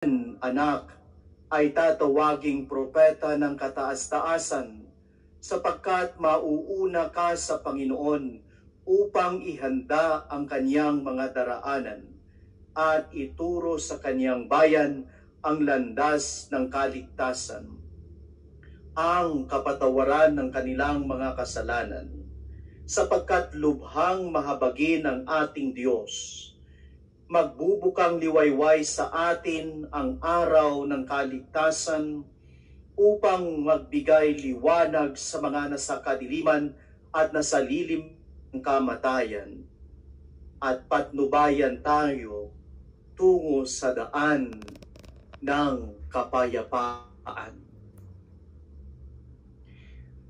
Anak, ay tatawaging propeta ng kataas-taasan, sapagkat mauuna ka sa Panginoon upang ihanda ang kanyang mga daraanan at ituro sa kanyang bayan ang landas ng kaligtasan, ang kapatawaran ng kanilang mga kasalanan, sapagkat lubhang mahabagin ang ating Diyos. Magbubukang liwayway sa atin ang araw ng kaligtasan upang magbigay liwanag sa mga nasa kadiliman at nasa lilim ng kamatayan, at patnubayan tayo tungo sa daan ng kapayapaan.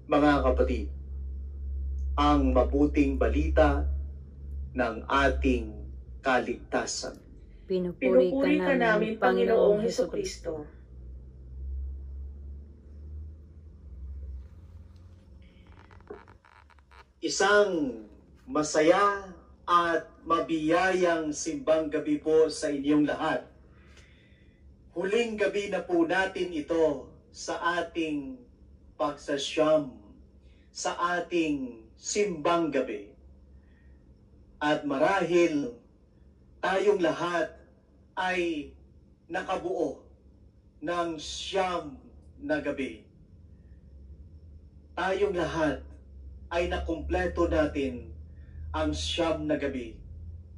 Mga kapatid, ang mabuting balita ng ating kaligtasan. Pinupuri ka namin, Panginoong Hesukristo. Isang masaya at mabiyayang simbang gabi po sa inyong lahat. Huling gabi na po natin ito sa ating pagsasyam, sa ating simbang gabi. At marahil tayong lahat ay nakabuo ng siyam na gabi. Tayong lahat ay nakumpleto natin ang siyam na gabi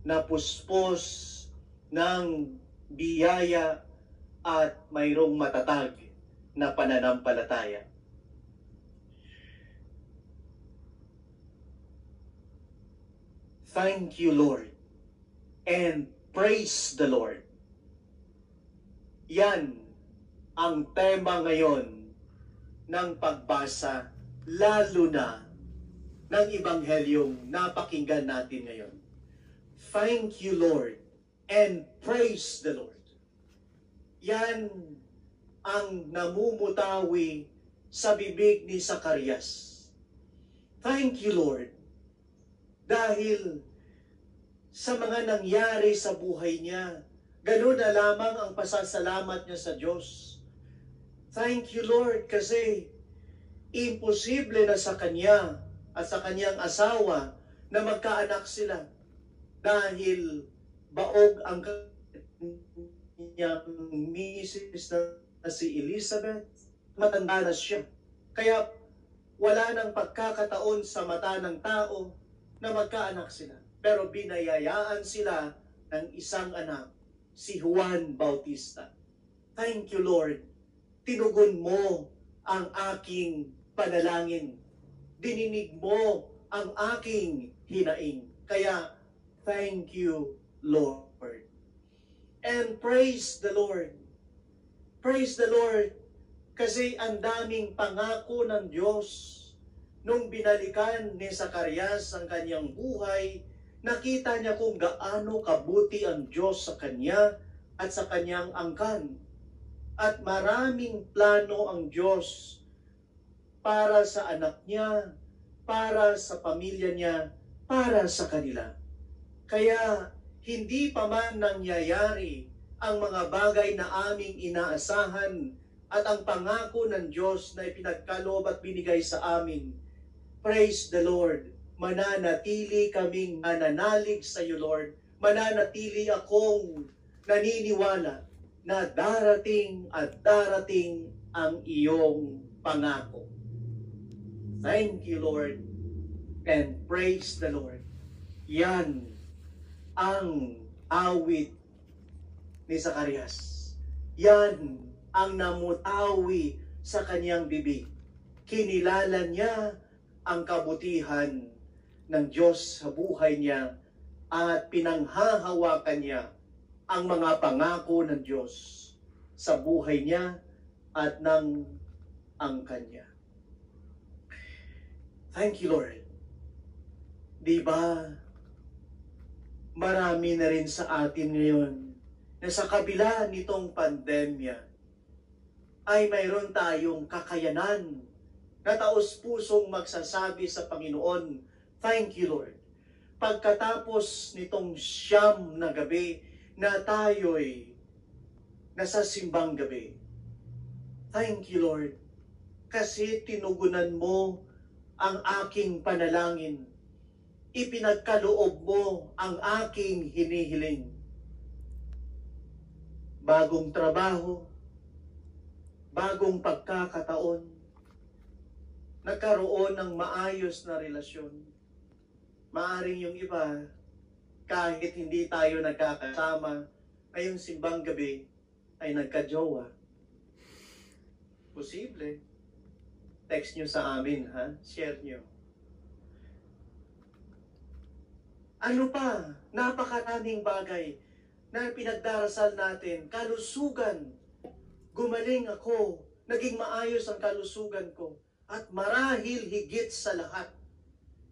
na puspos ng biyaya at mayroong matatag na pananampalataya. Thank you, Lord, and praise the Lord. Yan ang tema ngayon ng pagbasa, lalo na ng Ebanghelyong napakinggan natin ngayon. Thank you, Lord, and praise the Lord. Yan ang namumutawi sa bibig ni Zacarias. Thank you, Lord, dahil sa mga nangyari sa buhay niya, ganoon na lamang ang pasasalamat niya sa Diyos. Thank you, Lord, kasi imposible na sa kanya at sa kanyang asawa na magkaanak sila dahil baog ang kanyang misis na si Elizabeth. Matanda na siya. Kaya wala nang pagkakataon sa mata ng tao na magkaanak sila. Pero binayayaan sila ng isang anak, si Juan Bautista. Thank you, Lord. Tinugon mo ang aking panalangin. Dininig mo ang aking hinaing. Kaya, thank you, Lord. And praise the Lord. Praise the Lord. Kasi ang daming pangako ng Diyos. Nung binalikan ni Zacarias ang kanyang buhay, nakita niya kung gaano kabuti ang Diyos sa kanya at sa kanyang angkan. At maraming plano ang Diyos para sa anak niya, para sa pamilya niya, para sa kanila. Kaya hindi pa man nangyayari ang mga bagay na aming inaasahan at ang pangako ng Diyos na ipinagkaloob at binigay sa amin, praise the Lord. Mananatili kaming mananalig sa iyo, Lord. Mananatili akong naniniwala na darating at darating ang iyong pangako. Thank you, Lord, and praise the Lord. Yan ang awit ni Zacarias. Yan ang namutawi sa kanyang bibig. Kinilala niya ang kabutihan ng Diyos sa buhay niya at pinanghahawakan niya ang mga pangako ng Diyos sa buhay niya at ng angkan niya. Thank you, Lord. Diba, marami na rin sa atin ngayon na sa kabila nitong pandemya ay mayroon tayong kakayanan na taos-pusong magsasabi sa Panginoon, thank you, Lord. Pagkatapos nitong siyam na gabi na tayo'y na sa simbang gabi. Thank you, Lord, kasi tinugunan mo ang aking panalangin. Ipinagkaloob mo ang aking hinihiling. Bagong trabaho, bagong pagkakataon, nagkaroon ng maayos na relasyon. Maaring yung iba, kahit hindi tayo nagkakasama, ngayong simbang gabi ay nagka-jowa. Posible. Text nyo sa amin, ha? Share nyo. Ano pa? Napakaraming bagay na pinagdarasal natin. Kalusugan. Gumaling ako. Naging maayos ang kalusugan ko. At marahil higit sa lahat,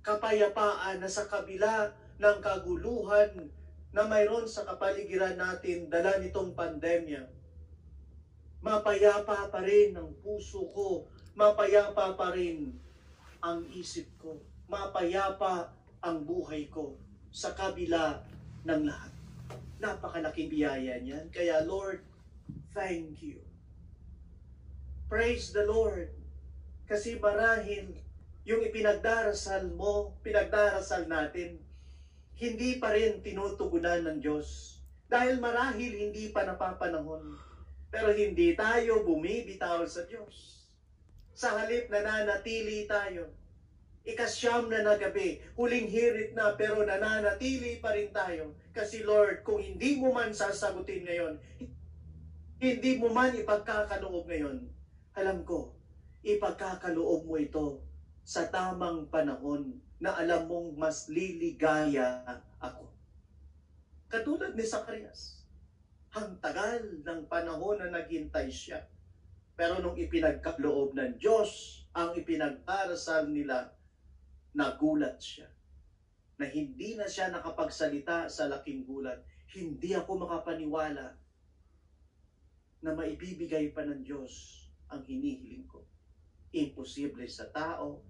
kapayapaan na sa kabila ng kaguluhan na mayroon sa kapaligiran natin dala nitong pandemya. Mapayapa pa rin ang puso ko. Mapayapa pa rin ang isip ko. Mapayapa ang buhay ko sa kabila ng lahat. Napakalaking biyaya niyan. Kaya Lord, thank you. Praise the Lord. Kasi marahil yung ipinagdarasal mo, pinagdarasal natin, hindi pa rin tinutugunan ng Diyos. Dahil marahil hindi pa napapanahon. Pero hindi tayo bumibitaw sa Diyos. Sa halip na nanatili tayo. Ikasyam na gabi, huling hirit na pero nananatili pa rin tayo. Kasi Lord, kung hindi mo man sasagutin ngayon, hindi mo man ipagkakaloob ngayon, alam ko, ipagkakaloob mo ito sa tamang panahon na alam mong mas liligaya ako. Katulad ni Zacarias, ang tagal ng panahon na naghintay siya. Pero nung ipinagkaloob ng Diyos ang ipinagdarasal nila, nagulat siya. Na hindi na siya nakapagsalita sa laking gulat. Hindi ako makapaniwala na maibibigay pa ng Diyos ang hinihiling ko. Imposible sa tao,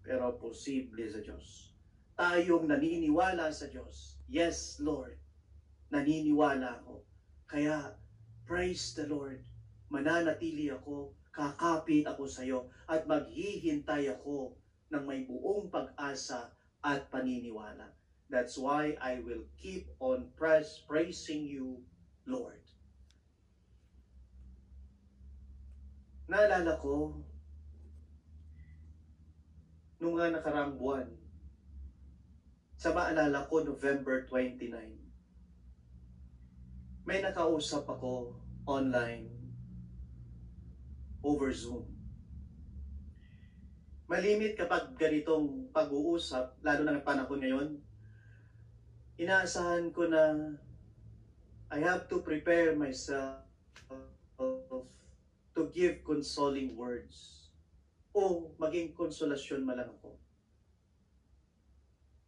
pero posible sa Diyos. Tayong naniniwala sa Diyos. Yes, Lord. Naniniwala ako. Kaya, praise the Lord. Mananatili ako, kakapit ako sa iyo, at maghihintay ako ng may buong pag-asa at paniniwala. That's why I will keep on praising you, Lord. Naalala ko, nung nga nakaraang buwan, sa maalala ko, November 29, may nakausap ako online over Zoom. Malimit kapag ganitong pag-uusap, lalo na ng panahon ngayon, inaasahan ko na I have to prepare myself to give consoling words o maging konsolasyon man lang ako.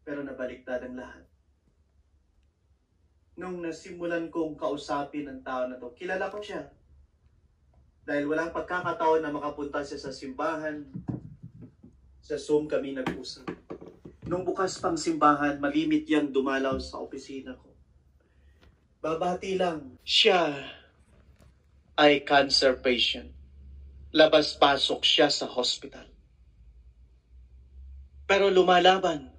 Pero nabaliktad ang lahat. Nung nasimulan kong kausapin ang tao na to, kilala ko siya. Dahil walang pagkakataon na makapunta siya sa simbahan, sa Zoom kami nag-usap. Nung bukas pang simbahan, malimit yang dumalaw sa opisina ko. Babati lang, siya ay cancer patient. Labas-pasok siya sa hospital. Pero lumalaban.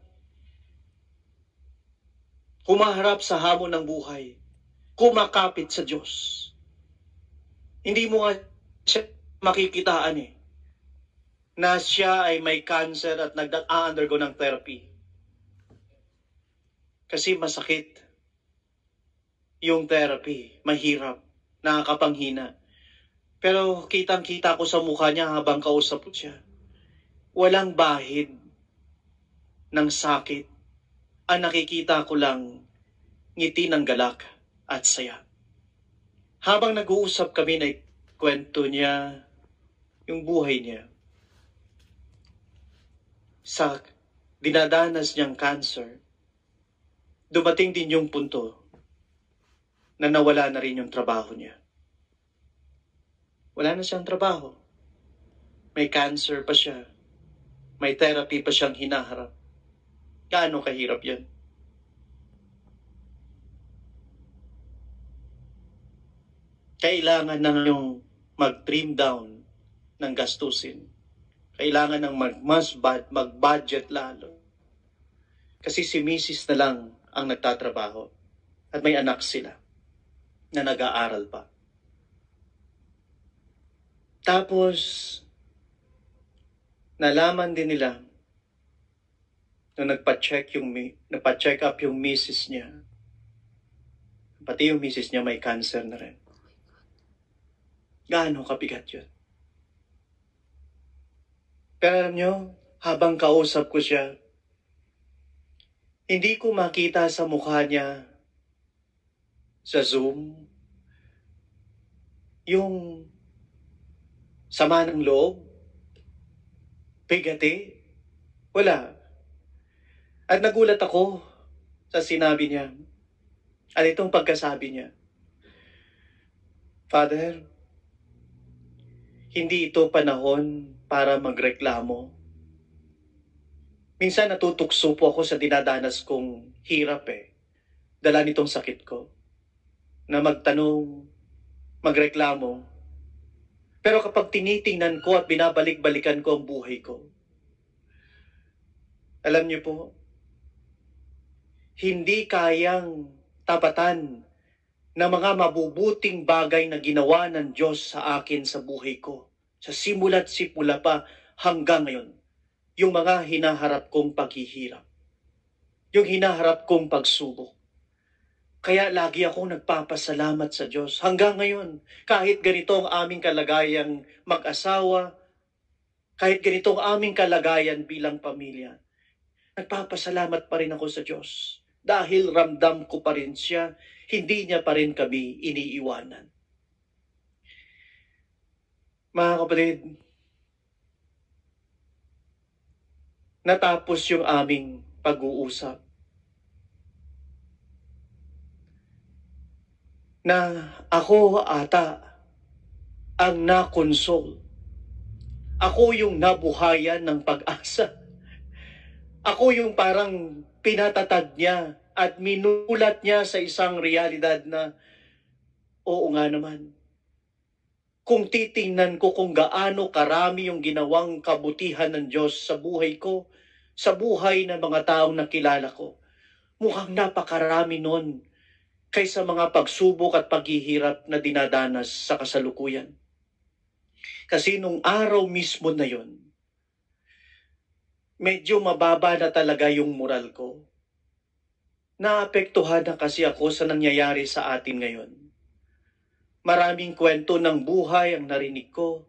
Humaharap sa hamon ng buhay. Kumakapit sa Diyos. Hindi mo nga siya makikitaan na siya ay may cancer at nag-undergo ng therapy. Kasi masakit yung therapy. Mahirap. Nakakapanghina. Pero kitang-kita ko sa mukha niya habang kausap ko siya. Walang bahid ng sakit. Ang nakikita ko lang ngiti ng galak at saya. Habang nag-uusap kami, na kwento niya yung buhay niya. Sa dinadanas niyang cancer, dumating din yung punto na nawala na rin yung trabaho niya. Wala na siyang trabaho. May cancer pa siya. May therapy pa siyang hinaharap. Gaano kahirap yan? kailangan ng yung mag-trim down ng gastusin. Kailangan ng mag-budget lalo. Kasi si Mrs. na lang ang nagtatrabaho at may anak sila na nag-aaral pa. Tapos, nalaman din nila nung nagpa-check up yung Mrs. niya. Pati yung Mrs. niya may cancer na rin. Gaano kabigat yun? Pero alam nyo, habang kausap ko siya, hindi ko makita sa mukha niya sa Zoom yung sama ng loob, bigati, wala. At nagulat ako sa sinabi niya. At itong pagkasabi niya, Father, hindi ito panahon para magreklamo. Minsan natutukso po ako sa dinadanas kong hirap dala nitong sakit ko. Na magtanong, magreklamo. Pero kapag tinitingnan ko at binabalik-balikan ko ang buhay ko, alam niyo po, hindi kayang tapatan na mga mabubuting bagay na ginawa ng Diyos sa akin sa buhay ko. Sa simula't simula pa hanggang ngayon. Yung mga hinaharap kong paghihirap. Yung hinaharap kong pagsubok. Kaya lagi akong nagpapasalamat sa Diyos. Hanggang ngayon, kahit ganito ang aming kalagayang mag-asawa, kahit ganito ang aming kalagayan bilang pamilya, nagpapasalamat pa rin ako sa Diyos. Dahil ramdam ko pa rin siya, hindi niya pa rin kami iniiwanan. Mga kapatid, natapos yung aming pag-uusap. Na ako ata ang nakonsol. Ako yung nabuhayan ng pag-asa. Ako yung parang pinatatag niya at minulat niya sa isang realidad na oo nga naman. Kung titingnan ko kung gaano karami yung ginawang kabutihan ng Diyos sa buhay ko, sa buhay ng mga taong nakilala ko, mukhang napakarami nun kaysa mga pagsubok at paghihirap na dinadanas sa kasalukuyan. Kasi nung araw mismo na yon, medyo mababa na talaga yung moral ko. Naapektuhan na kasi ako sa nangyayari sa atin ngayon. Maraming kwento ng buhay ang narinig ko.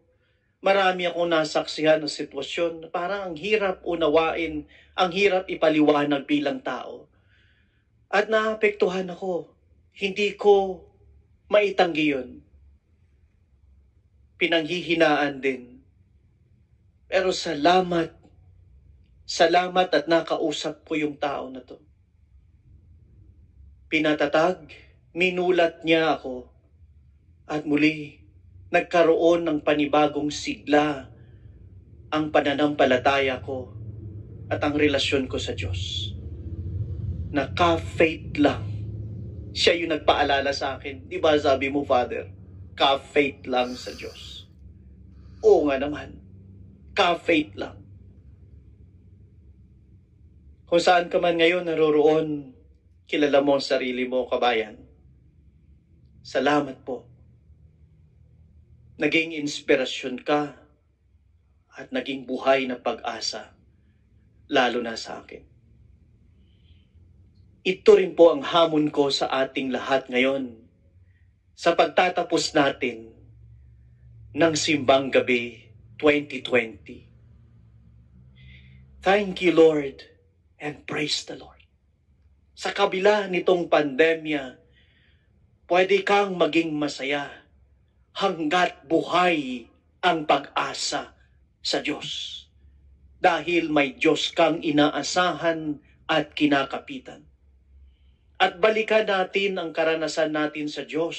Marami akong nasaksihan ng sitwasyon na parang ang hirap unawain, ang hirap ipaliwanag bilang tao. At naapektuhan ako. Hindi ko maitanggi yun. Pinanghihinaan din. Pero salamat at nakausap ko yung tao na to. Pinatatag, minulat niya ako. At muli, nagkaroon ng panibagong sigla ang pananampalataya ko at ang relasyon ko sa Diyos. Na ka-faith lang. Siya yung nagpaalala sa akin. Di ba sabi mo, Father, ka-faith lang sa Diyos. Oo nga naman, ka-faith lang. Kung saan ka man ngayon naroroon, kilala mo ang sarili mo, kabayan. Salamat po. Naging inspirasyon ka at naging buhay na pag-asa, lalo na sa akin. Ito rin po ang hamon ko sa ating lahat ngayon sa pagtatapos natin ng Simbang Gabi 2020. Thank you, Lord, and praise the Lord. Sa kabila nitong pandemya, pwede kang maging masaya hanggat buhay ang pag-asa sa Diyos. Dahil may Diyos kang inaasahan at kinakapitan. At balikan natin ang karanasan natin sa Diyos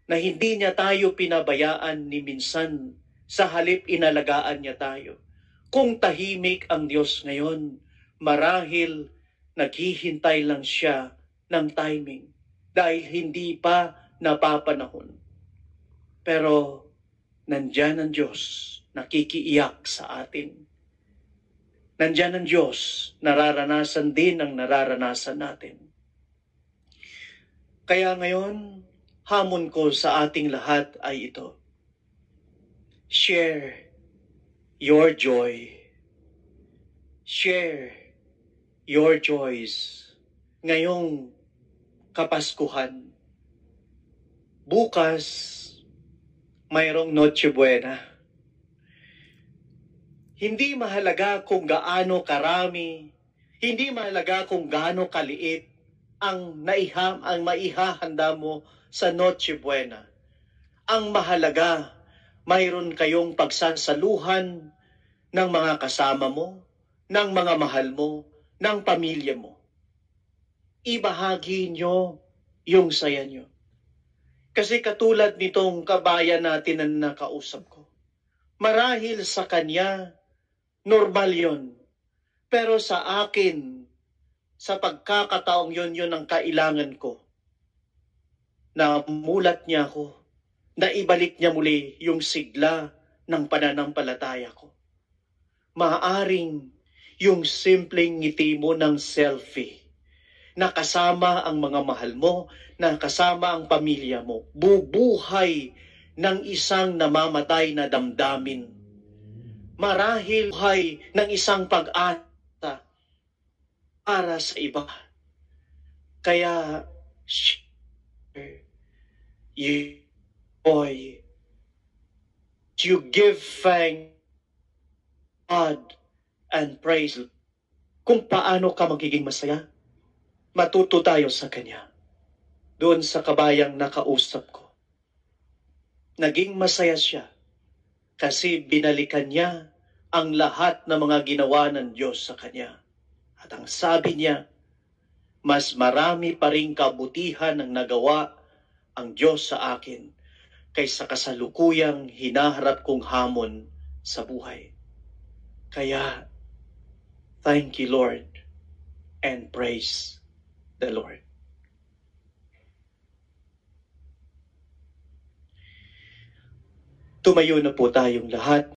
na hindi niya tayo pinabayaan ni minsan, sa halip inalagaan niya tayo. Kung tahimik ang Diyos ngayon, marahil naghihintay lang siya ng timing dahil hindi pa napapanahon. Pero nandyan ang Diyos, nakikiiyak sa atin. Nandyan ang Diyos, nararanasan din ang nararanasan natin. Kaya ngayon, hamon ko sa ating lahat ay ito. Share your joy. Share your joys ngayong Kapaskuhan. Bukas, mayroong Noche Buena. Hindi mahalaga kung gaano karami, hindi mahalaga kung gaano kaliit ang maihahanda mo sa Noche Buena. Ang mahalaga, mayroon kayong pagsasaluhan ng mga kasama mo, ng mga mahal mo, ng pamilya mo. Ibahagi nyo yung saya nyo. Kasi katulad nitong kabayan natin na nakausap ko, marahil sa kanya, normal yon. Pero sa akin, sa pagkakataong yun ang kailangan ko. Namulat niya ako, na ibalik niya muli yung sigla ng pananampalataya ko. Maaring yung simpleng ngiti mo ng selfie, na kasama ang mga mahal mo, na kasama ang pamilya mo, bubuhay ng isang namamatay na damdamin. Marahil buhay ng isang pag-asa para sa iba. Kaya, share you joy. You give thanks God and praise. Kung paano ka magiging masaya, matuto tayo sa Kanya. Doon sa kabayang nakausap ko. Naging masaya siya kasi binalikan niya ang lahat ng mga ginawa ng Diyos sa Kanya. At ang sabi niya, mas marami pa ring kabutihan ang nagawa ang Diyos sa akin kaysa kasalukuyang hinaharap kong hamon sa buhay. Kaya, thank you Lord and praise the Lord. Tumayo na po tayong lahat.